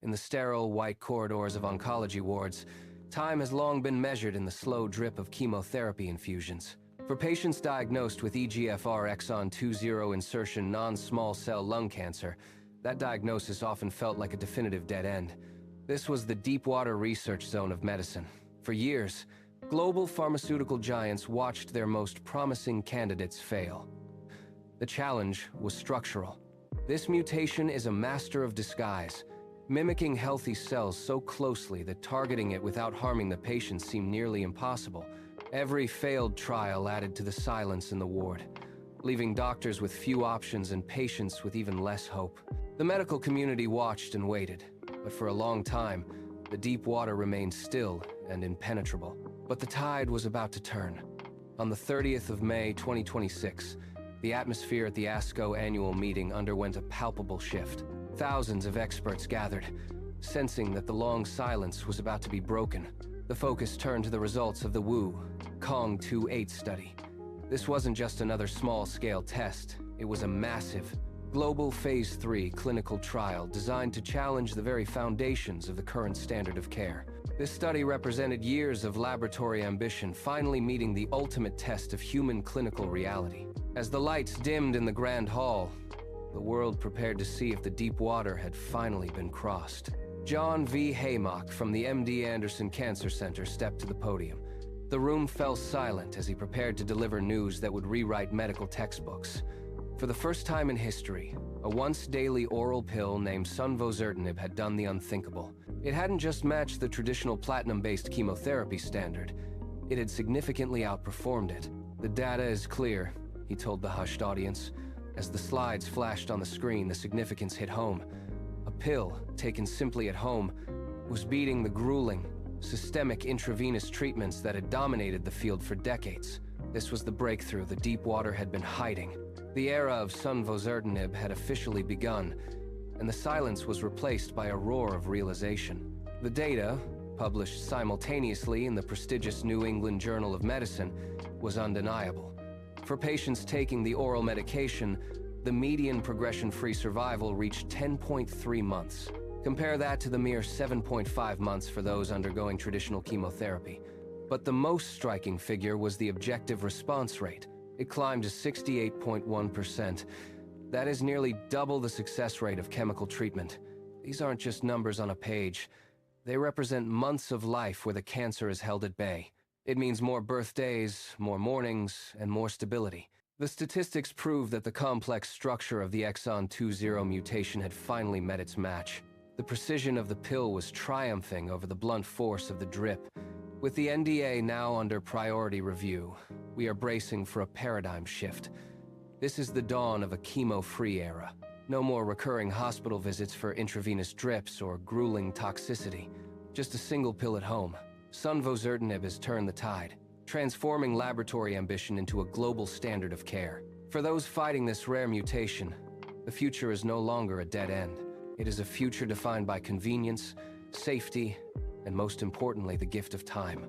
In the sterile, white corridors of oncology wards, time has long been measured in the slow drip of chemotherapy infusions. For patients diagnosed with EGFR exon 20 insertion non-small cell lung cancer, that diagnosis often felt like a definitive dead end. This was the deep-water research zone of medicine. For years, global pharmaceutical giants watched their most promising candidates fail. The challenge was structural. This mutation is a master of disguise, mimicking healthy cells so closely that targeting it without harming the patient seemed nearly impossible. Every failed trial added to the silence in the ward, leaving doctors with few options and patients with even less hope. The medical community watched and waited, but for a long time, the deep water remained still and impenetrable. But the tide was about to turn. On the 30th of May 2026, the atmosphere at the ASCO annual meeting underwent a palpable shift. Thousands of experts gathered, sensing that the long silence was about to be broken. The focus turned to the results of the WU-KONG28 study. This wasn't just another small-scale test. It was a massive, global Phase 3 clinical trial designed to challenge the very foundations of the current standard of care. This study represented years of laboratory ambition finally meeting the ultimate test of human clinical reality. As the lights dimmed in the grand hall, the world prepared to see if the deep water had finally been crossed. John V. Haymock from the MD Anderson Cancer Center stepped to the podium. The room fell silent as he prepared to deliver news that would rewrite medical textbooks. For the first time in history, a once-daily oral pill named Sunvozertinib had done the unthinkable. It hadn't just matched the traditional platinum-based chemotherapy standard, it had significantly outperformed it. "The data is clear," he told the hushed audience. As the slides flashed on the screen, the significance hit home. A pill, taken simply at home, was beating the grueling, systemic intravenous treatments that had dominated the field for decades. This was the breakthrough the deep water had been hiding. The era of Sunvozertinib had officially begun, and the silence was replaced by a roar of realization. The data, published simultaneously in the prestigious New England Journal of Medicine, was undeniable. For patients taking the oral medication, the median progression-free survival reached 10.3 months. Compare that to the mere 7.5 months for those undergoing traditional chemotherapy. But the most striking figure was the objective response rate. It climbed to 68.1%. That is nearly double the success rate of chemical treatment. These aren't just numbers on a page. They represent months of life where the cancer is held at bay. It means more birthdays, more mornings, and more stability. The statistics prove that the complex structure of the exon 20 mutation had finally met its match. The precision of the pill was triumphing over the blunt force of the drip. With the NDA now under priority review, we are bracing for a paradigm shift. This is the dawn of a chemo-free era. No more recurring hospital visits for intravenous drips or grueling toxicity. Just a single pill at home. Sunvozertinib has turned the tide, transforming laboratory ambition into a global standard of care. For those fighting this rare mutation, the future is no longer a dead end. It is a future defined by convenience, safety, and most importantly, the gift of time.